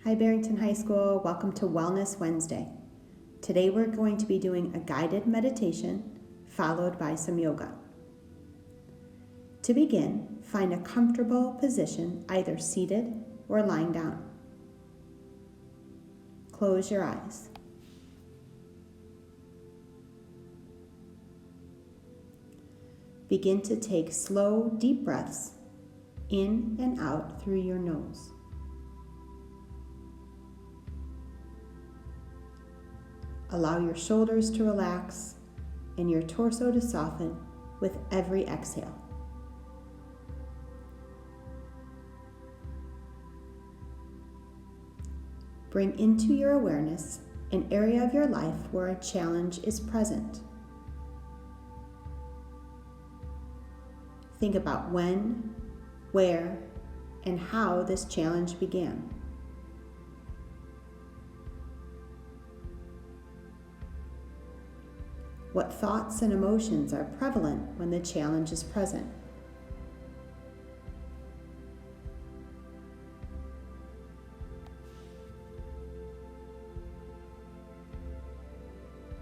Hi Barrington High School, welcome to Wellness Wednesday. Today we're going to be doing a guided meditation followed by some yoga. To begin, find a comfortable position, either seated or lying down. Close your eyes. Begin to take slow, deep breaths in and out through your nose. Allow your shoulders to relax and your torso to soften with every exhale. Bring into your awareness an area of your life where a challenge is present. Think about when, where, and how this challenge began. What thoughts and emotions are prevalent when the challenge is present?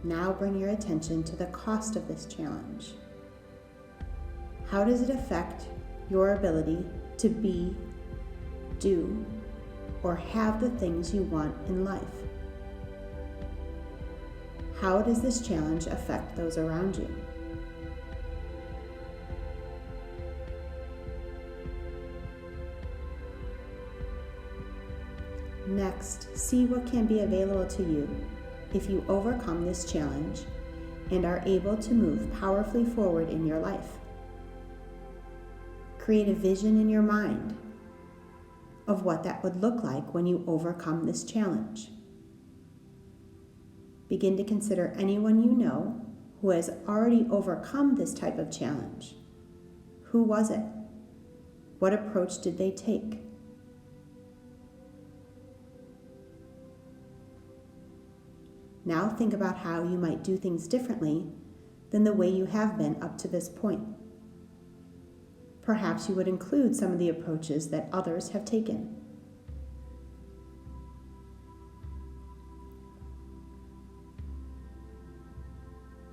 Now bring your attention to the cost of this challenge. How does it affect your ability to be, do, or have the things you want in life? How does this challenge affect those around you? Next, see what can be available to you if you overcome this challenge and are able to move powerfully forward in your life. Create a vision in your mind of what that would look like when you overcome this challenge. Begin to consider anyone you know who has already overcome this type of challenge. Who was it? What approach did they take? Now think about how you might do things differently than the way you have been up to this point. Perhaps you would include some of the approaches that others have taken.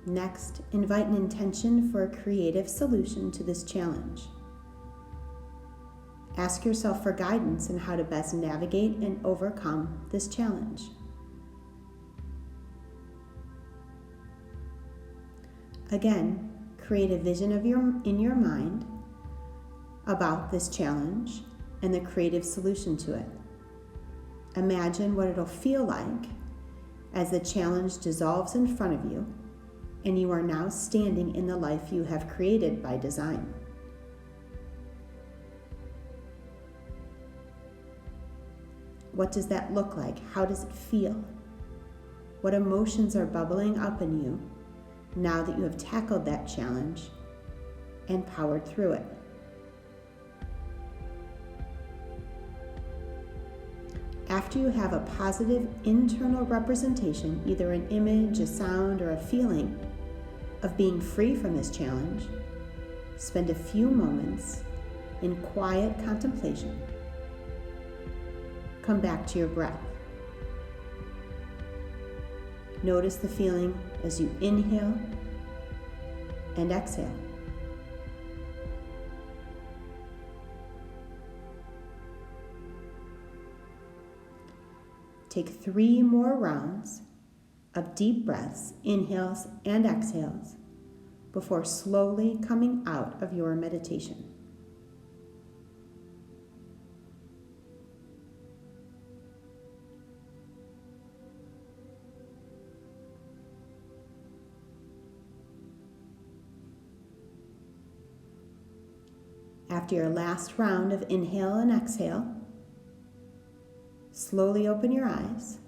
Next, invite an intention for a creative solution to this challenge. Ask yourself for guidance on how to best navigate and overcome this challenge. Again, create a vision in your mind about this challenge and the creative solution to it. Imagine what it'll feel like as the challenge dissolves in front of you and you are now standing in the life you have created by design. What does that look like? How does it feel? What emotions are bubbling up in you now that you have tackled that challenge and powered through it? After you have a positive internal representation, either an image, a sound, or a feeling of being free from this challenge, spend a few moments in quiet contemplation. Come back to your breath. Notice the feeling as you inhale and exhale. Take 3 more rounds of deep breaths, inhales and exhales, before slowly coming out of your meditation. After your last round of inhale and exhale, slowly open your eyes.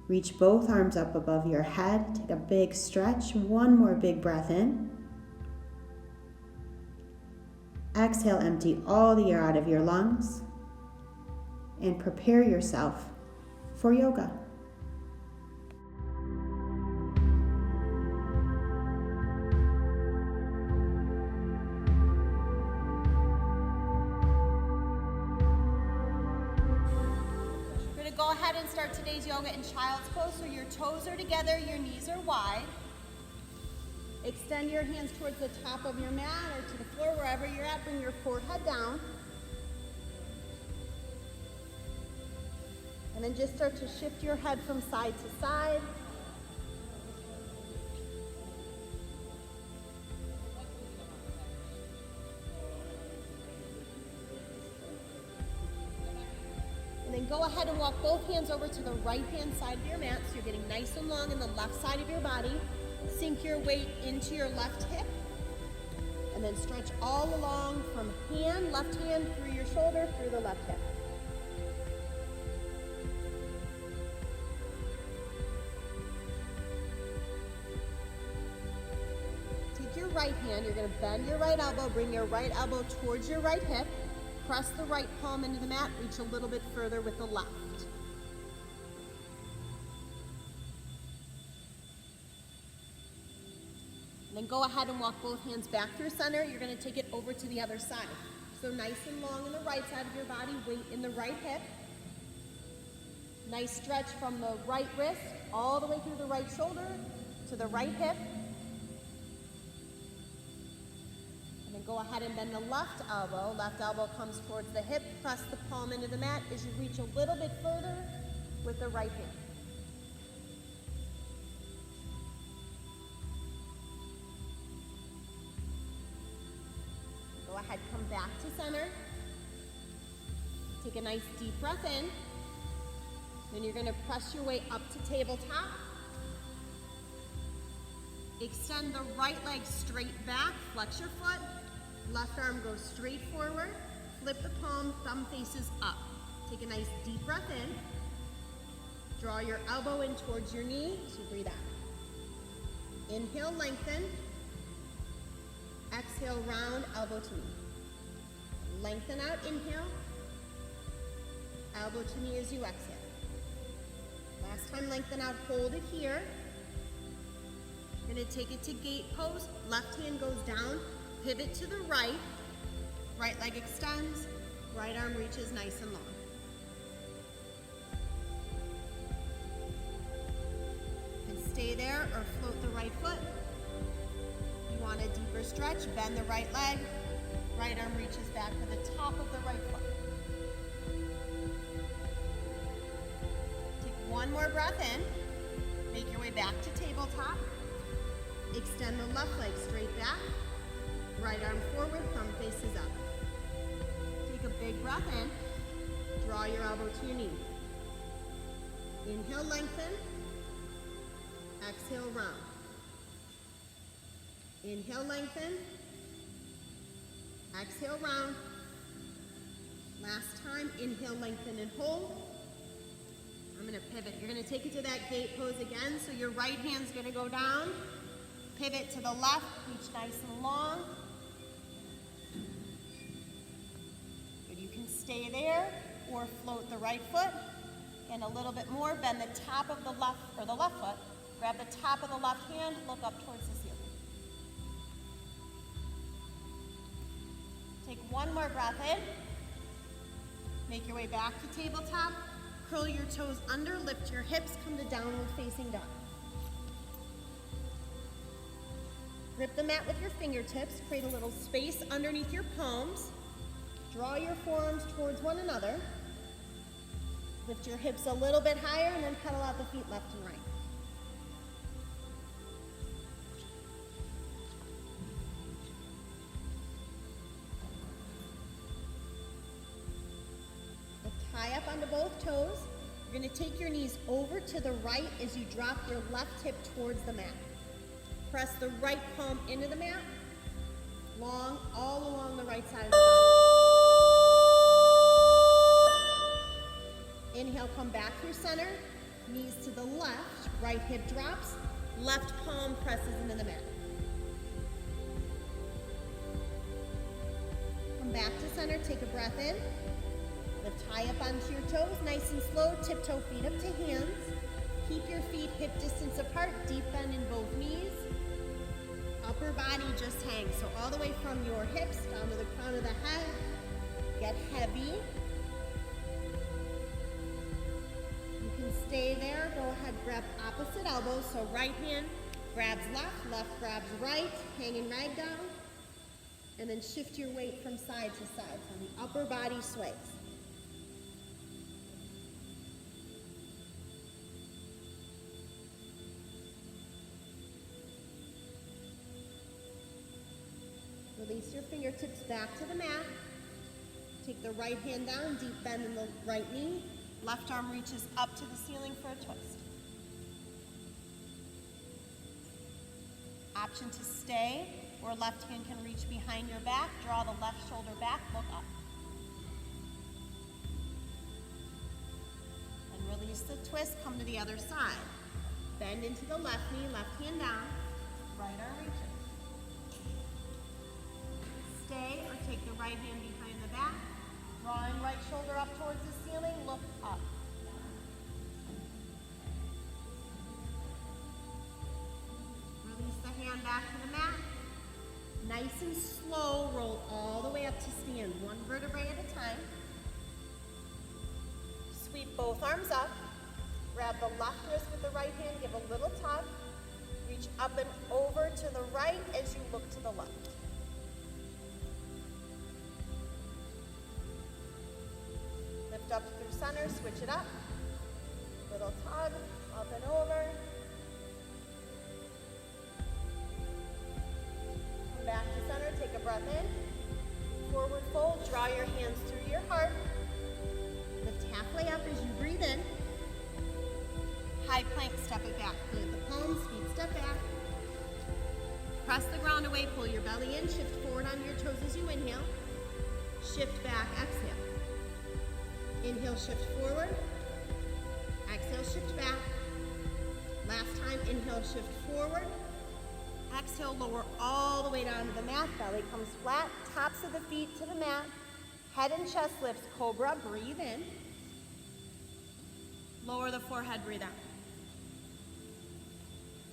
Reach both arms up above your head. Take a big stretch. One more big breath in. Exhale, empty all the air out of your lungs. And prepare yourself for yoga. go ahead and start today's yoga in child's pose. So your toes are together, your knees are wide. Extend your hands towards the top of your mat or to the floor, wherever you're at. Bring your forehead down. And then just start to shift your head from side to side. And then go ahead and walk both hands over to the right-hand side of your mat, so you're getting nice and long in the left side of your body. Sink your weight into your left hip. And then stretch all along from left hand through your shoulder, through the left hip. Take your right hand, you're going to bend your right elbow, bring your right elbow towards your right hip. Press the right palm into the mat, reach a little bit further with the left. And then go ahead and walk both hands back through center. You're going to take it over to the other side. So nice and long in the right side of your body, weight in the right hip. Nice stretch from the right wrist all the way through the right shoulder to the right hip. Go ahead and bend the left elbow. Left elbow comes towards the hip. Press the palm into the mat as you reach a little bit further with the right hand. Go ahead, come back to center. Take a nice deep breath in. Then you're going to press your way up to tabletop. Extend the right leg straight back. Flex your foot. Left arm goes straight forward. Flip the palm, thumb faces up. Take a nice deep breath in. Draw your elbow in towards your knee, so breathe out. Inhale, lengthen. Exhale, round, elbow to knee. Lengthen out, inhale. Elbow to knee as you exhale. Last time, lengthen out, hold it here. You're going to take it to gate pose. Left hand goes down. Pivot to the right, right leg extends, right arm reaches nice and long. And stay there or float the right foot. You want a deeper stretch, bend the right leg, right arm reaches back to the top of the right foot. Take one more breath in, make your way back to tabletop, extend the left leg straight back, right arm forward, thumb faces up. Take a big breath in. Draw your elbow to your knee. Inhale, lengthen. Exhale, round. Inhale, lengthen. Exhale, round. Last time, inhale, lengthen, and hold. I'm going to pivot. You're going to take it to that gate pose again. So your right hand's going to go down. Pivot to the left, reach nice and long. You can stay there or float the right foot. And a little bit more, bend the top of the left foot. Grab the top of the left hand, look up towards the ceiling. Take one more breath in. Make your way back to tabletop. Curl your toes under, lift your hips, come to downward facing dog. Grip the mat with your fingertips, create a little space underneath your palms. Draw your forearms towards one another. Lift your hips a little bit higher and then pedal out the feet left and right. Tie up onto both toes. You're going to take your knees over to the right as you drop your left hip towards the mat. Press the right palm into the mat, long, all along the right side of the body. Inhale, come back through center, knees to the left, right hip drops, left palm presses into the mat. Come back to center, take a breath in. Lift high up onto your toes, nice and slow, tiptoe feet up to hands. Keep your feet hip distance apart, deep bend in both knees. Upper body just hangs, so all the way from your hips down to the crown of the head. Get heavy. can stay there. Go ahead, grab opposite elbows. So right hand grabs left, left grabs right, hanging ragdoll. And then shift your weight from side to side. So the upper body sways. Release your fingertips back to the mat. Take the right hand down, deep bend in the right knee. Left arm reaches up to the ceiling for a twist. Option to stay, or left hand can reach behind your back. Draw the left shoulder back, look up. And release the twist, come to the other side. Bend into the left knee, left hand down, right arm reaches. Stay or take the right hand behind the back. Drawing right shoulder up towards the ceiling, look up. Release the hand back to the mat. Nice and slow, roll all the way up to stand, one vertebrae at a time. Sweep both arms up. Grab the left wrist with the right hand, give a little tug. Reach up and over to the right as you look to the left. Lift up through center, switch it up. Little tug, up and over. Come back to center, take a breath in. Forward fold, draw your hands through your heart. Lift halfway up as you breathe in. High plank, step it back. Plant the palms, feet step back. Press the ground away, pull your belly in, shift forward on your toes as you inhale. Shift back, exhale. Inhale, shift forward. Exhale, shift back. Last time, inhale, shift forward. Exhale, lower all the way down to the mat. Belly comes flat, tops of the feet to the mat. Head and chest lifts, cobra, breathe in. Lower the forehead, breathe out.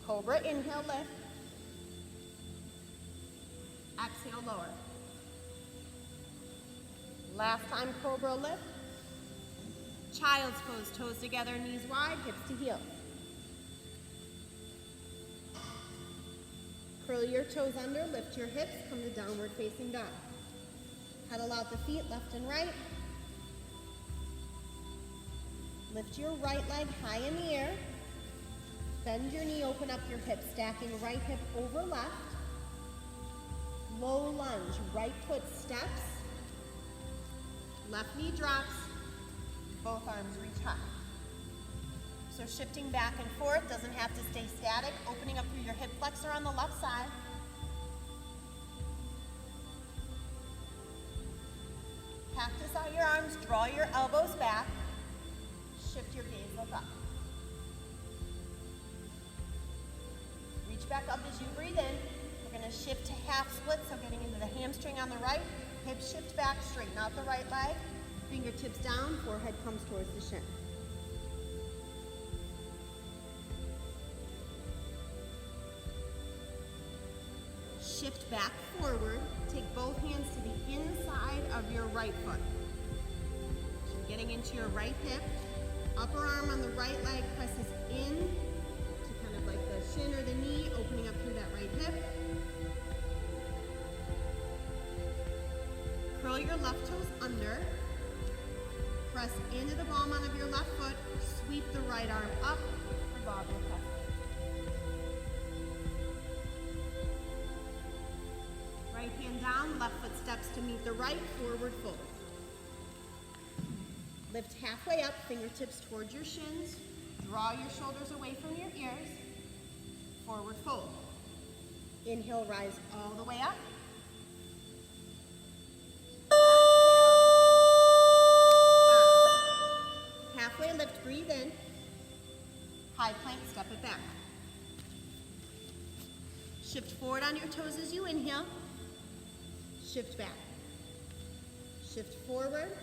Cobra, inhale, lift. Exhale, lower. Last time, cobra, lift. Child's pose, toes together, knees wide, hips to heels. Curl your toes under, lift your hips, come to downward facing dog. Pedal out the feet, left and right. Lift your right leg high in the air. Bend your knee, open up your hip, stacking right hip over left. Low lunge, right foot steps. Left knee drops. Both arms reach high. So shifting back and forth, doesn't have to stay static. Opening up through your hip flexor on the left side. Cactus out your arms, draw your elbows back. Shift your gaze, look up. Reach back up as you breathe in. We're going to shift to half split, so getting into the hamstring on the right. Hips shift back, straighten out the right leg. Fingertips down, forehead comes towards the shin. Shift back forward. Take both hands to the inside of your right foot. So getting into your right hip. Upper arm on the right leg presses in to kind of like the shin or the knee, opening up through that right hip. Curl your left toes under. Press into the ball mound of your left foot. Sweep the right arm up above your chest. Right hand down, left foot steps to meet the right, forward fold. Lift halfway up, fingertips towards your shins. Draw your shoulders away from your ears. Forward fold. Inhale, rise all the way up. Halfway lift, breathe in. High plank, step it back. Shift forward on your toes as you inhale. Shift back. Shift forward.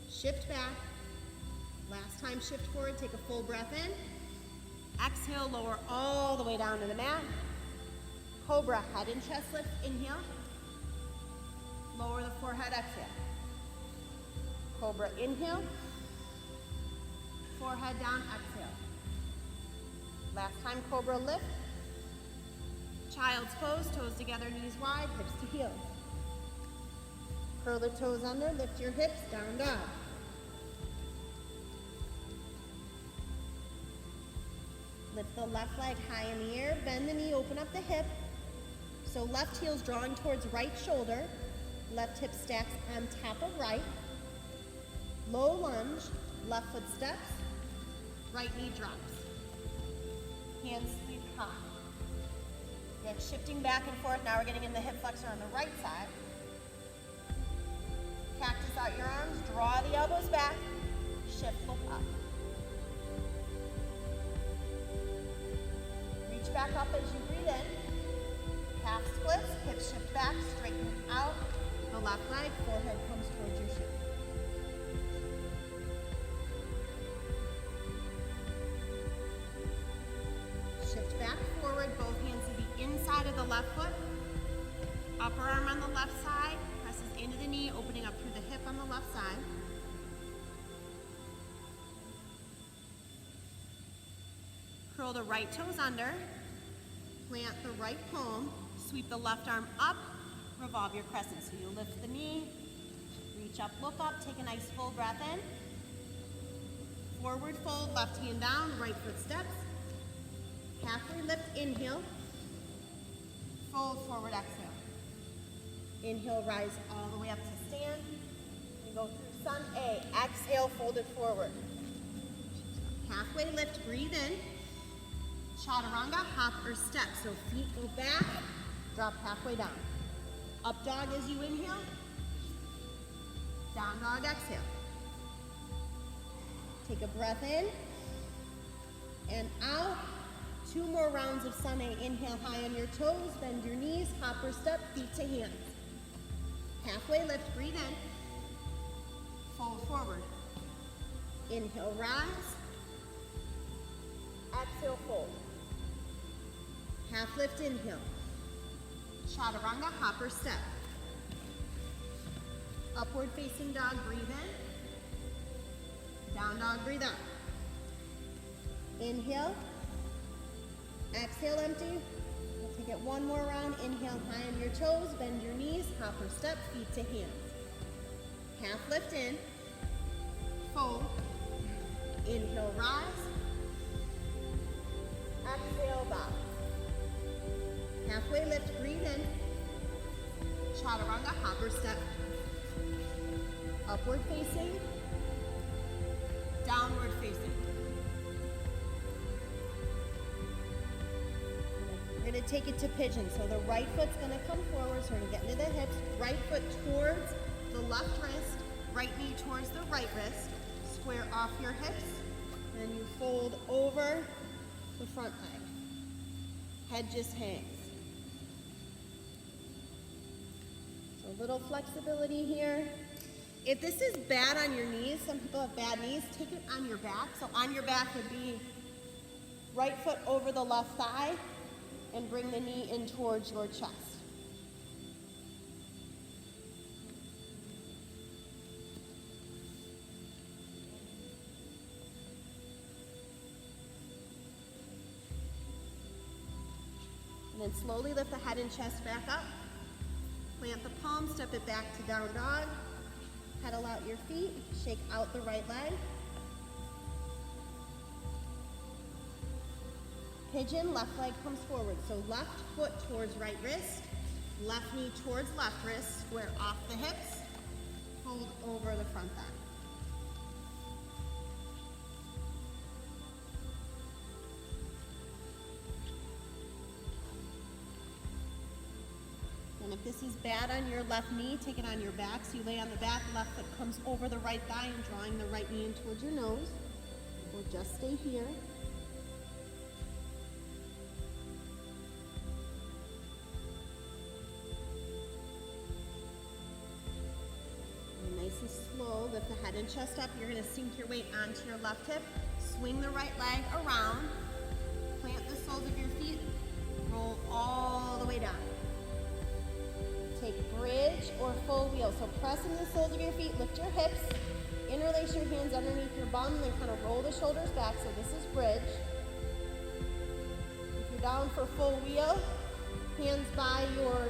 Shift back. Last time, shift forward, take a full breath in. Exhale, lower all the way down to the mat. Cobra, head and chest lift, inhale. Lower the forehead, exhale. Cobra, inhale. forehead down, exhale. Last time, cobra lift. Child's pose, toes together, knees wide, hips to heels. Curl the toes under, lift your hips, down dog. Lift the left leg high in the air, bend the knee, open up the hip. So left heel's drawing towards right shoulder, left hip stacks on top of right. Low lunge, left foot steps, right knee drops. Hands sweep high. Again, shifting back and forth. Now we're getting in the hip flexor on the right side. Cactus out your arms, draw the elbows back, shift, look up. Reach back up as you breathe in. Half splits, hips shift back, straighten out. The left leg, forehead comes towards your shin. Shift back forward, both hands to the inside of the left foot. Upper arm on the left side, presses into the knee, opening up through the hip on the left side. Curl the right toes under, plant the right palm, sweep the left arm up, revolve your crescent. So you lift the knee, reach up, look up, take a nice full breath in. Forward fold, left hand down, right foot steps. Halfway lift, inhale. Fold forward, exhale. Inhale, rise all the way up to stand. You go through sun A. Exhale, fold it forward. Halfway lift, breathe in. Chaturanga, hop or step. So feet go back, drop halfway down. Up dog as you inhale. Down dog, exhale. Take a breath in and out. 2 more rounds of sun A. Inhale high on your toes, bend your knees, hop or step, feet to hands. Halfway lift, breathe in. Fold forward. Inhale, rise. Exhale, fold. Half lift, inhale. Chaturanga, hop or step. Upward facing dog, breathe in. Down dog, breathe out. Inhale. Exhale, empty. We'll take it 1 more round. Inhale, high on your toes, bend your knees, hop or step, feet to hands. Half lift in, fold. Inhale, rise. Exhale, bow. Halfway lift, breathe in. Chaturanga, hop or step. Upward facing, downward facing. We're going to take it to pigeon. So the right foot's going to come forward. So we're going to get into the hips. Right foot towards the left wrist. Right knee towards the right wrist. Square off your hips. And you fold over the front leg. Head just hangs. So a little flexibility here. If this is bad on your knees, some people have bad knees, take it on your back. So on your back would be right foot over the left thigh. And bring the knee in towards your chest. And then slowly lift the head and chest back up. Plant the palm, step it back to down dog. Pedal out your feet, shake out the right leg. Pigeon, left leg comes forward. So left foot towards right wrist, left knee towards left wrist, square off the hips, fold over the front thigh. And if this is bad on your left knee, take it on your back. So you lay on the back, left foot comes over the right thigh and drawing the right knee in towards your nose. We'll just stay here. Nice and slow, lift the head and chest up. You're going to sink your weight onto your left hip. Swing the right leg around. Plant the soles of your feet. Roll all the way down. Take bridge or full wheel. So press in the soles of your feet. Lift your hips. Interlace place your hands underneath your bum and then kind of roll the shoulders back. So this is bridge. If you're down for full wheel, hands by your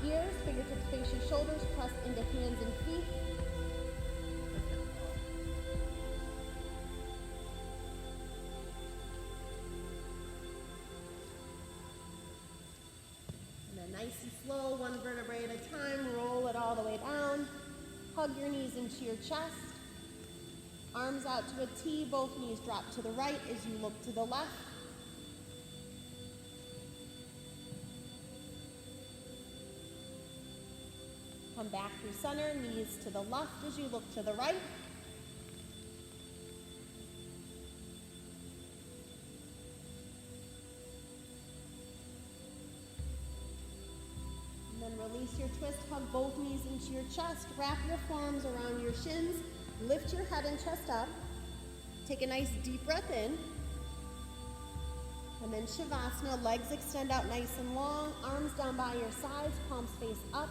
ears, fingertips face your shoulders, press into hands and feet. And then nice and slow, one vertebrae at a time, roll it all the way down. Hug your knees into your chest. Arms out to a T, both knees drop to the right as you look to the left. Come back through center, knees to the left as you look to the right. And then release your twist, hug both knees into your chest, wrap your forearms around your shins, lift your head and chest up. Take a nice deep breath in. And then Shavasana, legs extend out nice and long, arms down by your sides, palms face up.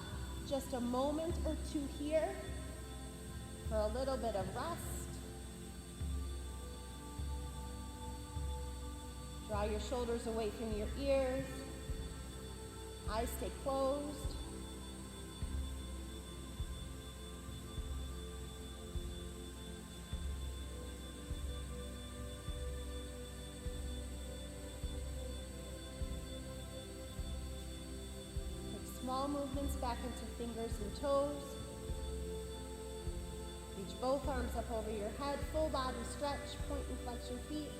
Just a moment or two here for a little bit of rest. Draw your shoulders away from your ears. Eyes stay closed. Small movements back into fingers and toes. Reach both arms up over your head, full body stretch, point and flex your feet.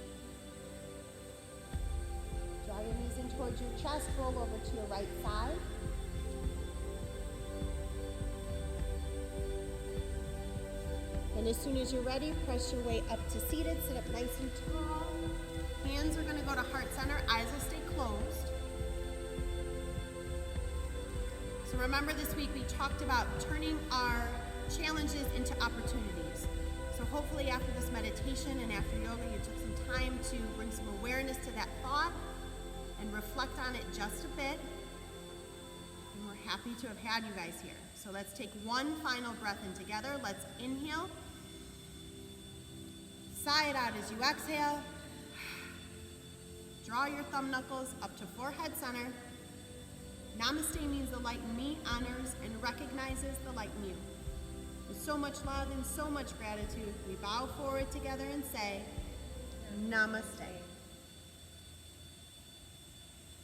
Draw your knees in towards your chest, roll over to your right side. And as soon as you're ready, press your way up to seated, sit up nice and tall. Hands are gonna go to heart center, eyes will stay closed. So remember this week we talked about turning our challenges into opportunities. So hopefully after this meditation and after yoga you took some time to bring some awareness to that thought and reflect on it just a bit. And we're happy to have had you guys here. So let's take one final breath in together. Let's inhale. Sigh it out as you exhale. Draw your thumb knuckles up to forehead center. Namaste means the light in me honors and recognizes the light in you. With so much love and so much gratitude, we bow forward together and say, Namaste.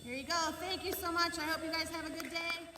Here you go. Thank you so much. I hope you guys have a good day.